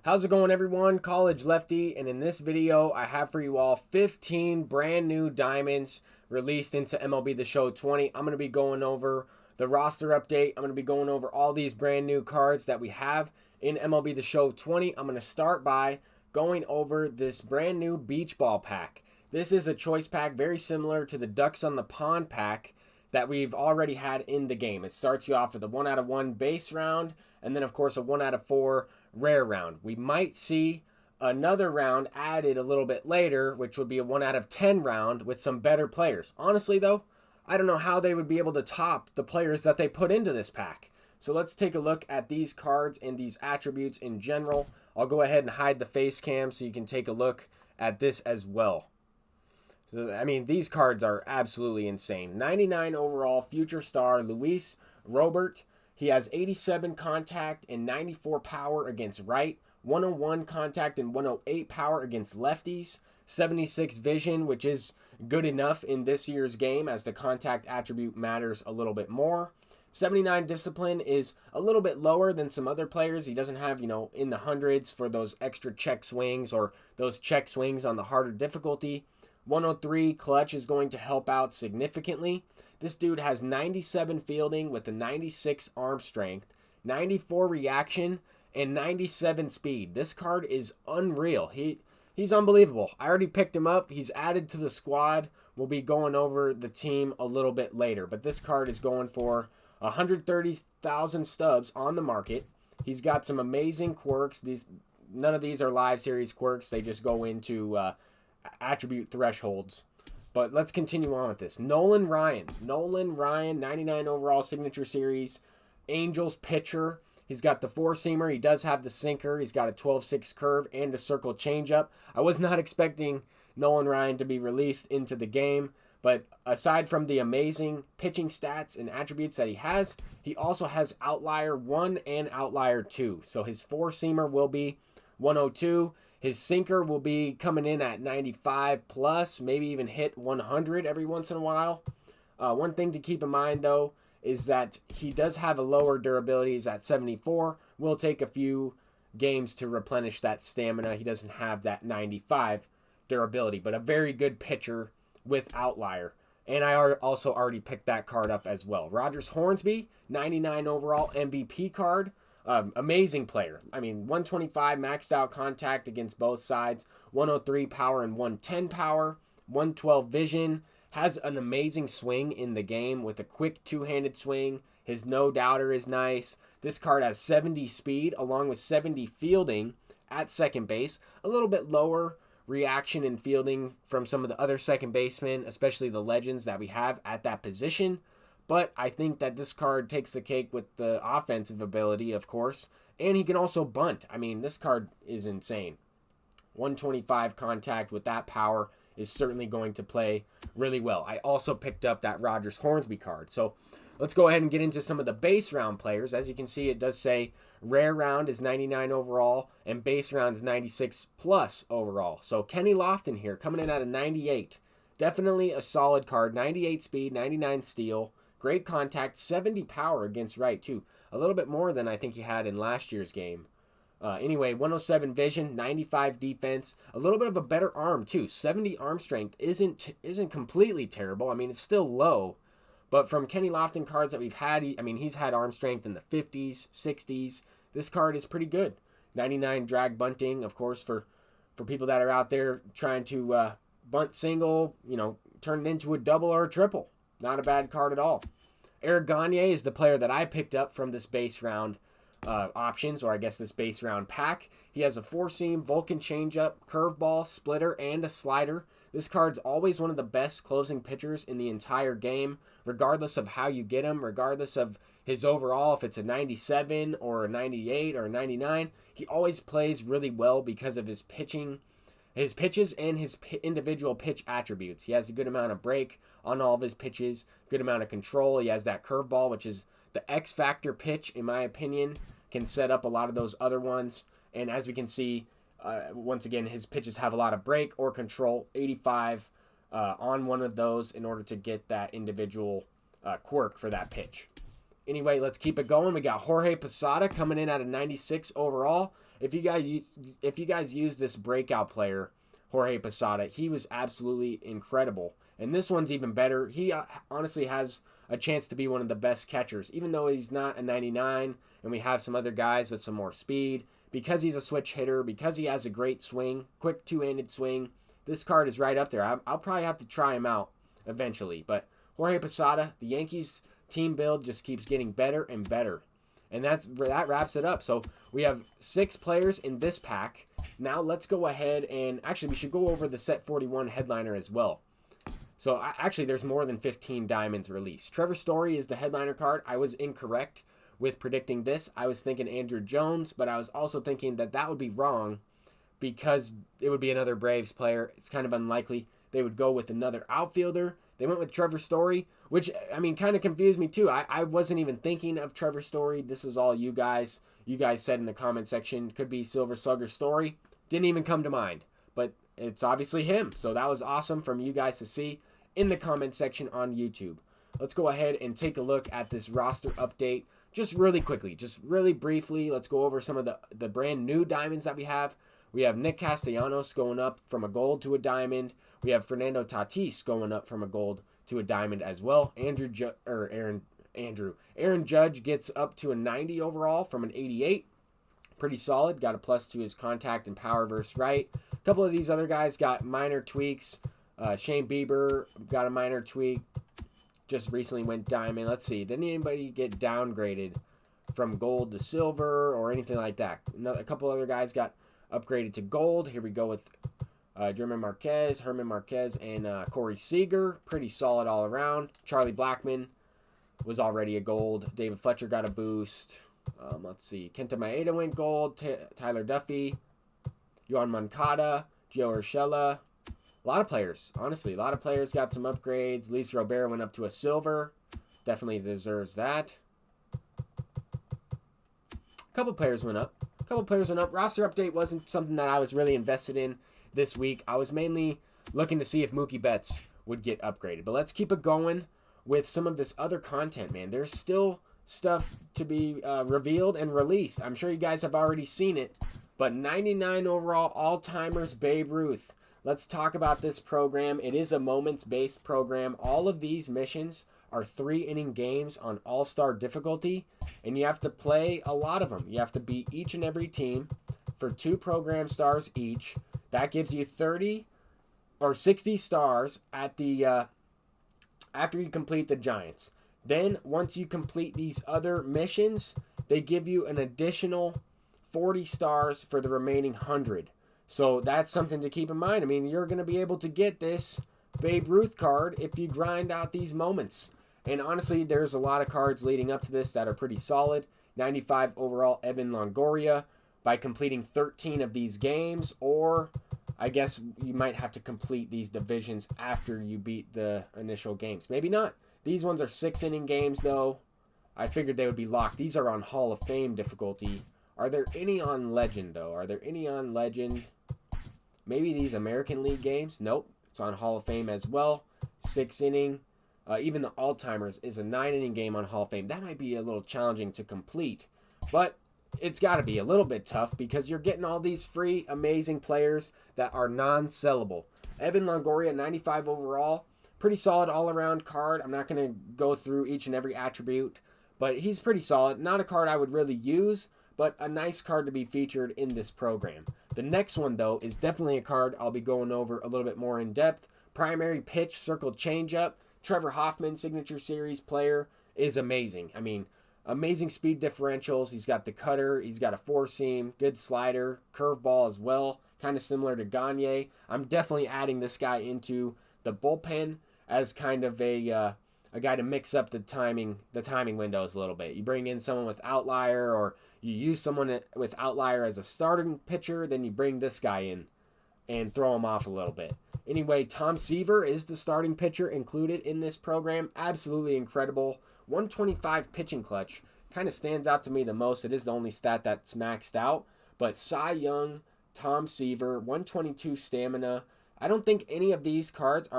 How's it going, everyone? College Lefty, and in this video I have for you all 15 brand new diamonds released into MLB The Show 20. I'm going to be going over the roster update. I'm going to be going over all these brand new cards that we have in MLB The Show 20. I'm going to start by going over this brand new beach ball pack. This is a choice pack very similar to the Ducks on the Pond pack that we've already had in the game. It starts you off with a 1 out of 1 base round, and then of course a 1 out of 4 rare round. We might see another round added a little bit later, which would be a 1 out of 10 round with some better players. Honestly though, I don't know how they would be able to top the players that they put into this pack. So let's take a look at these cards and these attributes in general. I'll go ahead and hide the face cam so you can take a look at this as well. So, I mean, these cards are absolutely insane. 99 overall future star Luis Robert. He has 87 contact and 94 power against right, 101 contact and 108 power against lefties, 76 vision, which is good enough in this year's game as the contact attribute matters a little bit more. 79 discipline is a little bit lower than some other players. He doesn't have, in the hundreds for those extra check swings or those check swings on the harder difficulty. 103 clutch is going to help out significantly. This dude has 97 fielding with a 96 arm strength, 94 reaction, and 97 speed. This card is unreal. He's unbelievable. I already picked him up. He's added to the squad. We'll be going over the team a little bit later. But this card is going for 130,000 stubs on the market. He's got some amazing quirks. None of these are live series quirks. They just go into attribute thresholds. But let's continue on with this. Nolan Ryan, 99 overall signature series, Angels pitcher. He's got the four-seamer. He does have the sinker. He's got a 12-6 curve and a circle changeup. I was not expecting Nolan Ryan to be released into the game, but aside from the amazing pitching stats and attributes that he also has Outlier 1 and Outlier 2. So his four-seamer will be 102. His sinker will be coming in at 95 plus, maybe even hit 100 every once in a while. One thing to keep in mind, though, is that he does have a lower durability. He's at 74. Will take a few games to replenish that stamina. He doesn't have that 95 durability, but a very good pitcher with Outlier. And I also already picked that card up as well. Rogers Hornsby, 99 overall MVP card. Amazing player. I mean, 125 maxed out contact against both sides, 103 power and 110 power, 112 vision, has an amazing swing in the game with a quick two-handed swing. His no-doubter is nice. This card has 70 speed along with 70 fielding at second base. A little bit lower reaction and fielding from some of the other second basemen, especially the legends that we have at that position. But I think that this card takes the cake with the offensive ability, of course. And he can also bunt. I mean, this card is insane. 125 contact with that power is certainly going to play really well. I also picked up that Rogers Hornsby card. So let's go ahead and get into some of the base round players. As you can see, it does say rare round is 99 overall and base round is 96 plus overall. So Kenny Lofton here coming in at a 98. Definitely a solid card. 98 speed, 99 steal. Great contact, 70 power against right, too. A little bit more than I think he had in last year's game. Anyway, 107 vision, 95 defense. A little bit of a better arm, too. 70 arm strength isn't completely terrible. I mean, it's still low. But from Kenny Lofton cards that we've had, he's had arm strength in the 50s, 60s. This card is pretty good. 99 drag bunting, of course, for people that are out there trying to bunt single, turn it into a double or a triple. Not a bad card at all. Eric Gagne is the player that I picked up from this base round options, or I guess this base round pack. He has a four-seam, Vulcan changeup, curveball, splitter, and a slider. This card's always one of the best closing pitchers in the entire game, regardless of how you get him, regardless of his overall, if it's a 97 or a 98 or a 99. He always plays really well because of his pitching, his pitches, and his individual pitch attributes. He has a good amount of break on all of his pitches, good amount of control. He has that curveball, which is the X-factor pitch, in my opinion, can set up a lot of those other ones. And as we can see, once again, his pitches have a lot of break or control, 85 on one of those in order to get that individual quirk for that pitch. Anyway, let's keep it going. We got Jorge Posada coming in at a 96 overall. if you guys use this breakout player, Jorge Posada, he was absolutely incredible. And this one's even better. He honestly has a chance to be one of the best catchers, even though he's not a 99 and we have some other guys with some more speed. Because he's a switch hitter, because he has a great swing, quick two-handed swing, this card is right up there. I'll probably have to try him out eventually. But Jorge Posada, the Yankees team build just keeps getting better and better. And that wraps it up. So we have 6 players in this pack. Now let's go ahead and actually we should go over the set 41 headliner as well. So actually there's more than 15 diamonds released. Trevor Story is the headliner card. I was incorrect with predicting this. I was thinking Andrew Jones, but I was also thinking that would be wrong because it would be another Braves player. It's kind of unlikely they would go with another outfielder. They went with Trevor Story, which, I mean, kind of confused me too. I wasn't even thinking of Trevor Story. This is all you guys. You guys said in the comment section, could be Silver Slugger Story. Didn't even come to mind, but it's obviously him. So that was awesome from you guys to see in the comment section on YouTube. Let's go ahead and take a look at this roster update just really quickly, just really briefly. Let's go over some of the brand new diamonds that we have. We have Nick Castellanos going up from a gold to a diamond. We have Fernando Tatis going up from a gold to a diamond as well. Aaron Judge gets up to a 90 overall from an 88. Pretty solid. Got a plus to his contact and power versus right. A couple of these other guys got minor tweaks. Shane Bieber got a minor tweak. Just recently went diamond. Let's see. Didn't anybody get downgraded from gold to silver or anything like that? A couple other guys got upgraded to gold. Here we go with Herman Marquez, and Corey Seager. Pretty solid all around. Charlie Blackmon was already a gold. David Fletcher got a boost. Let's see. Kenta Maeda went gold. Tyler Duffy. Yohan Moncada. Gio Urshela. A lot of players. Honestly, a lot of players got some upgrades. Luis Robert went up to a silver. Definitely deserves that. A couple players went up. Roster update wasn't something that I was really invested in this week. I was mainly looking to see if Mookie Betts would get upgraded. But let's keep it going with some of this other content, man. There's still stuff to be revealed and released. I'm sure you guys have already seen it. But 99 overall all-timers Babe Ruth. Let's talk about this program. It is a moments-based program. All of these missions are 3-inning games on all-star difficulty, and you have to play a lot of them. You have to beat each and every team for 2 program stars each. That gives you 30 or 60 stars at the after you complete the Giants. Then, once you complete these other missions, they give you an additional 40 stars for the remaining 100. So that's something to keep in mind. I mean, you're going to be able to get this Babe Ruth card if you grind out these moments. And honestly, there's a lot of cards leading up to this that are pretty solid. 95 overall Evan Longoria by completing 13 of these games. Or I guess you might have to complete these divisions after you beat the initial games. Maybe not. These ones are 6-inning games, though. I figured they would be locked. These are on Hall of Fame difficulty. Are there any on Legend, though? Maybe these American League games? Nope. It's on Hall of Fame as well. 6-inning. Even the All-Timers is a 9-inning game on Hall of Fame. That might be a little challenging to complete. But it's got to be a little bit tough because you're getting all these free, amazing players that are non-sellable. Evan Longoria, 95 overall. Pretty solid all-around card. I'm not going to go through each and every attribute, but he's pretty solid. Not a card I would really use, but a nice card to be featured in this program. The next one, though, is definitely a card I'll be going over a little bit more in depth. Primary pitch, circle changeup. Trevor Hoffman, signature series player, is amazing. I mean, amazing speed differentials. He's got the cutter. He's got a four-seam, good slider, curveball as well, kind of similar to Gagne. I'm definitely adding this guy into the bullpen as kind of a guy to mix up the timing windows a little bit. You bring in someone with outlier, or you use someone with outlier as a starting pitcher, then you bring this guy in and throw him off a little bit. Anyway, Tom Seaver is the starting pitcher included in this program. Absolutely incredible. 125 pitching clutch. Kind of stands out to me the most. It is the only stat that's maxed out. But Cy Young, Tom Seaver, 122 stamina. I don't think any of these cards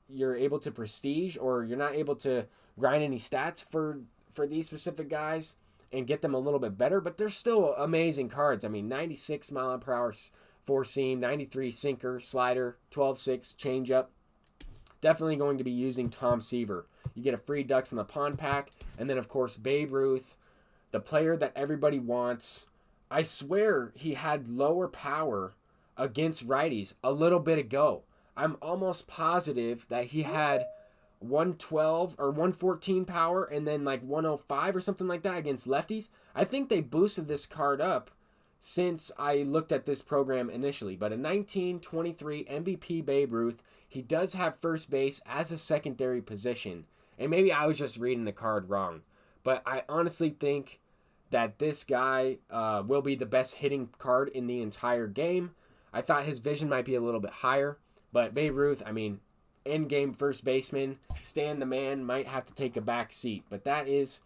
you're able to prestige, or you're not able to grind any stats for these specific guys. and get them a little bit better, but they're still amazing cards. I mean, 96 mile per hour four seam, 93 sinker, slider, 12-6 changeup. Definitely going to be using Tom Seaver. You get a free Ducks in the Pond pack, and then of course Babe Ruth, the player that everybody wants. I swear he had lower power against righties a little bit ago. I'm almost positive that he had 112 or 114 power and then like 105 or something like that against lefties. I think they boosted this card up since I looked at this program initially. But a 1923 MVP Babe Ruth, he does have first base as a secondary position. And maybe I was just reading the card wrong. But I honestly think that this guy will be the best hitting card in the entire game. I thought his vision might be a little bit higher. But Babe Ruth, I mean, in-game first baseman, Stan the Man might have to take a back seat. But that is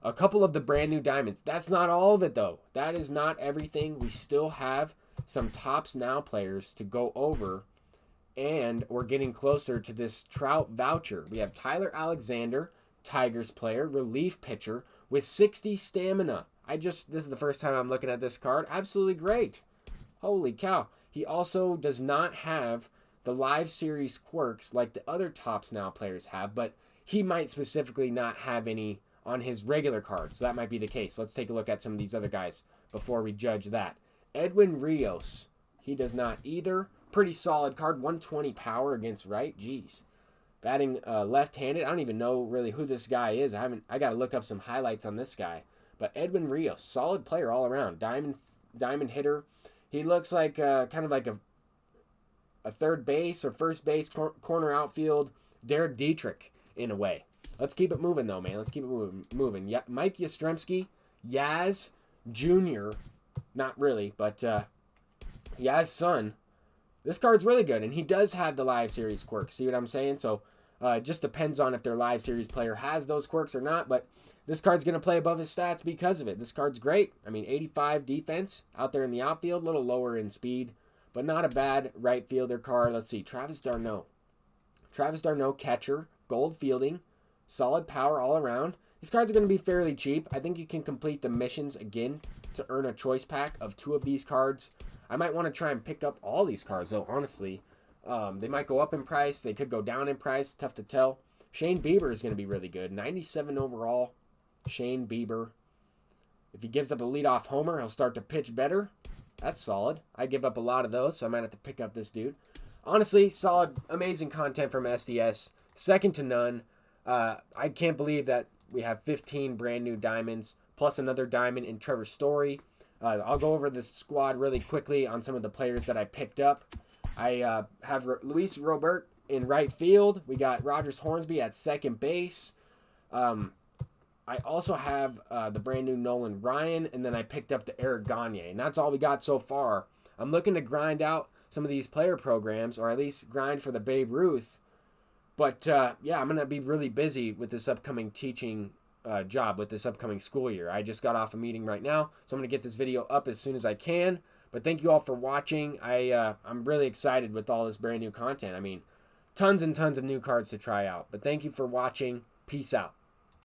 a couple of the brand new diamonds. That's not all of it, though. That is not everything. We still have some Tops Now players to go over. And we're getting closer to this Trout voucher. We have Tyler Alexander, Tigers player, relief pitcher with 60 stamina. This is the first time I'm looking at this card. Absolutely great. Holy cow. He also does not have the live series quirks like the other Tops Now players have, but he might specifically not have any on his regular card, so that might be the case. Let's take a look at some of these other guys before we judge that. Edwin Rios, he does not either. Pretty solid card, 120 power against right. Jeez. Batting left-handed. I don't even know really who this guy is. I got to look up some highlights on this guy. But Edwin Rios, solid player all around. Diamond hitter. He looks like kind of like a third base or first base corner outfield Derek Dietrich in a way. Let's keep it moving though, man. Let's keep it moving. Yeah, Mike Yastrzemski, Yaz Jr. Not really, but Yaz's son. This card's really good, and he does have the live series quirks. See what I'm saying? So it just depends on if their live series player has those quirks or not, but this card's going to play above his stats because of it. This card's great. I mean, 85 defense out there in the outfield, a little lower in speed, but not a bad right fielder card. Let's see, Travis d'Arnaud. Travis d'Arnaud, catcher, gold fielding, solid power all around. These cards are going to be fairly cheap. I think you can complete the missions again to earn a choice pack of 2 of these cards. I might want to try and pick up all these cards, though, honestly. They might go up in price. They could go down in price. Tough to tell. Shane Bieber is going to be really good. 97 overall. Shane Bieber. If he gives up a leadoff homer, he'll start to pitch better. That's solid. I give up a lot of those, so I might have to pick up this dude. Honestly, solid, amazing content from SDS. Second to none. I can't believe that we have 15 brand new diamonds, plus another diamond in Trevor Story. I'll go over this squad really quickly on some of the players that I picked up. I have Luis Robert in right field. We got Rogers Hornsby at second base. I also have the brand new Nolan Ryan, and then I picked up the Eric Gagne, and that's all we got so far. I'm looking to grind out some of these player programs, or at least grind for the Babe Ruth. But yeah, I'm going to be really busy with this upcoming teaching job, with this upcoming school year. I just got off a meeting right now, so I'm going to get this video up as soon as I can. But thank you all for watching. I'm really excited with all this brand new content. I mean, tons and tons of new cards to try out. But thank you for watching. Peace out.